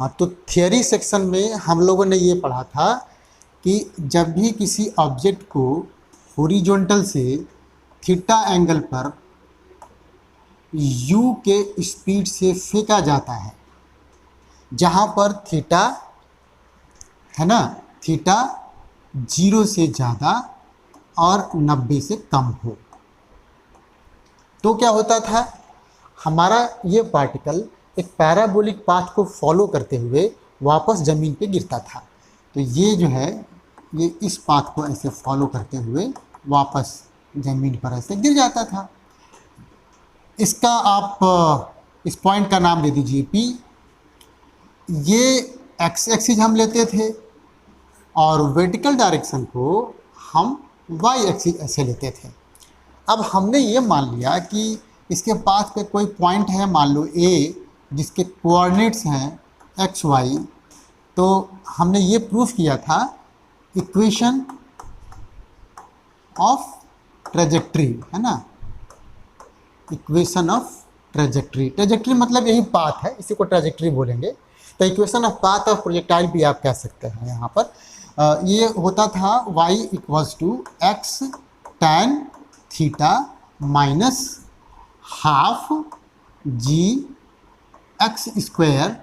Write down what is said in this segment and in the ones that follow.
हाँ, तो theory section में हम लोगों ने ये पढ़ा था कि जब भी किसी ऑब्जेक्ट को हॉरिजॉन्टल से थीटा एंगल पर u के स्पीड से फेंका जाता है, जहाँ पर थीटा है ना, थीटा 0 से ज़्यादा और 90 से कम हो, तो क्या होता था, हमारा ये पार्टिकल एक पैराबोलिक पाथ को फॉलो करते हुए वापस ज़मीन पे गिरता था। तो ये जो है ये इस पाथ को ऐसे फॉलो करते हुए वापस ज़मीन पर ऐसे गिर जाता था। इसका आप इस पॉइंट का नाम दे दीजिए P। ये एक्स एक्सिस हम लेते थे और वर्टिकल डायरेक्शन को हम वाई एक्सिस ऐसे लेते थे। अब हमने ये मान लिया कि इसके पाथ पे कोई पॉइंट है, मान लो A, जिसके कोऑर्डिनेट्स हैं एक्स वाई। तो हमने ये प्रूफ किया था इक्वेशन ऑफ ट्रेजेक्ट्री, है ना, इक्वेशन ऑफ ट्रेजेक्ट्री। ट्रेजेक्ट्री मतलब यही पाथ है, इसी को ट्रेजेक्ट्री बोलेंगे। तो equation of path of projectile भी आप कह सकते हैं। यहाँ पर ये होता था y equals to x tan theta minus half g x square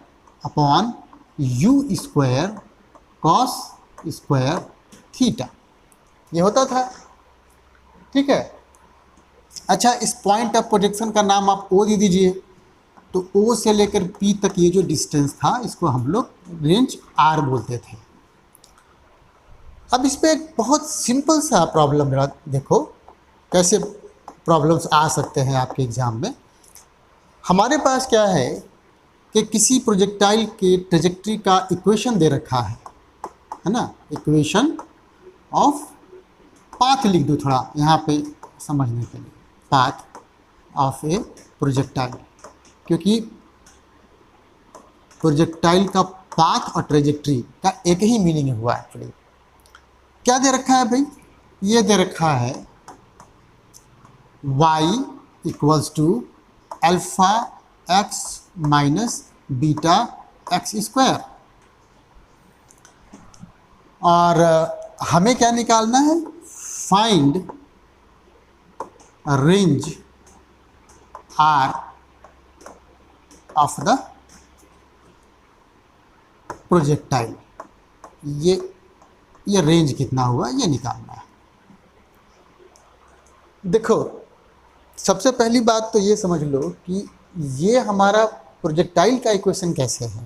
upon u square cos square theta, ये होता था। ठीक है। अच्छा, इस पॉइंट ऑफ प्रोजेक्शन का नाम आप O दे दीजिए। तो O से लेकर P तक ये जो डिस्टेंस था, इसको हम लोग रेंज R बोलते थे। अब इस पर एक बहुत सिंपल सा प्रॉब्लम देखो कैसे प्रॉब्लम्स आ सकते हैं आपके एग्ज़ाम में। हमारे पास क्या है कि किसी प्रोजेक्टाइल के ट्रेजेक्ट्री का इक्वेशन दे रखा है ना, इक्वेशन ऑफ पाथ लिख दो थोड़ा यहाँ पे समझने के लिए, पाथ ऑफ ए प्रोजेक्टाइल, क्योंकि प्रोजेक्टाइल का पाथ और ट्रेजेक्ट्री का एक ही मीनिंग हुआ है एक्चुअली। क्या दे रखा है भाई, ये दे रखा है y equals to alpha x minus beta x square, और हमें क्या निकालना है, find range R of the projectile. ये रेंज कितना हुआ ये निकालना है। देखो, सबसे पहली बात तो ये समझ लो कि ये हमारा प्रोजेक्टाइल का इक्वेशन कैसे है।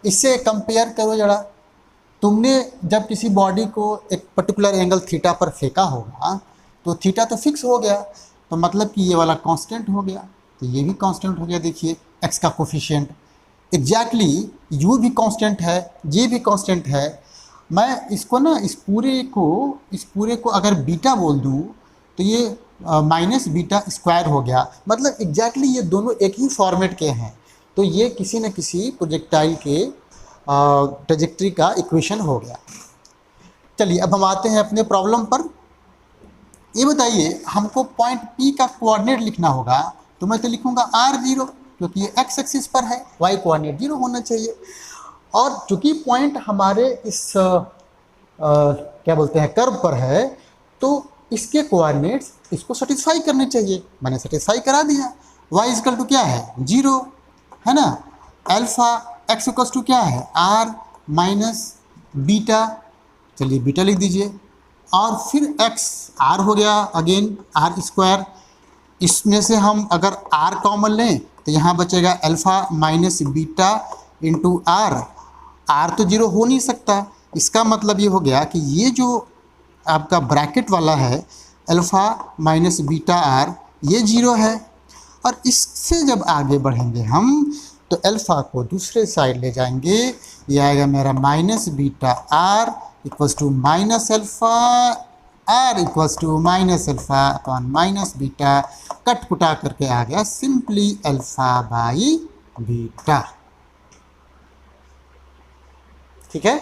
इससे कंपेयर करो जरा। तुमने जब किसी बॉडी को एक पर्टिकुलर एंगल थीटा पर फेंका होगा तो थीटा तो फिक्स हो गया, तो मतलब कि ये वाला कांस्टेंट हो गया, तो ये भी कांस्टेंट हो गया। देखिए एक्स का कोफिशिएंट एग्जैक्टली, यू भी कांस्टेंट है, ये भी कांस्टेंट है। मैं इसको ना इस पूरे को अगर बीटा बोल दूँ तो ये माइनस बीटा स्क्वायर हो गया, मतलब एग्जैक्टली ये दोनों एक ही फॉर्मेट के हैं। तो ये किसी न किसी प्रोजेक्टाइल के ट्रेजेक्ट्री का इक्वेशन हो गया। चलिए अब हम आते हैं अपने प्रॉब्लम पर। ये बताइए, हमको पॉइंट P का कोऑर्डिनेट लिखना होगा, तो मैं तो लिखूंगा R0, क्योंकि ये एक्स एक्सिस पर है, y कोऑर्डिनेट 0 होना चाहिए। और चूंकि पॉइंट हमारे इस क्या बोलते हैं कर्व पर है, तो इसके कोऑर्डिनेट्स इसको सेटिस्फाई करने चाहिए। मैंने सेटिस्फाई करा दिया। y इक्वल टू क्या है 0, है ना। अल्फा x इक्वल टू क्या है r माइनस बीटा, चलिए बीटा लिख दीजिए, और फिर x r हो गया, अगेन r स्क्वायर। इसमें से हम अगर r कॉमन लें तो यहाँ बचेगा alpha minus beta into r। r तो 0 हो नहीं सकता, इसका मतलब ये हो गया कि ये जो आपका ब्रैकेट वाला है अल्फ़ा माइनस बीटा r, ये 0 है। और इससे जब आगे बढ़ेंगे हम तो अल्फ़ा को दूसरे साइड ले जाएंगे, ये आएगा मेरा minus beta r equals to minus alpha, r equals to minus alpha upon minus beta, cut कुटा करके आ गया सिंपली अल्फ़ा बाई बीटा। ठीक है।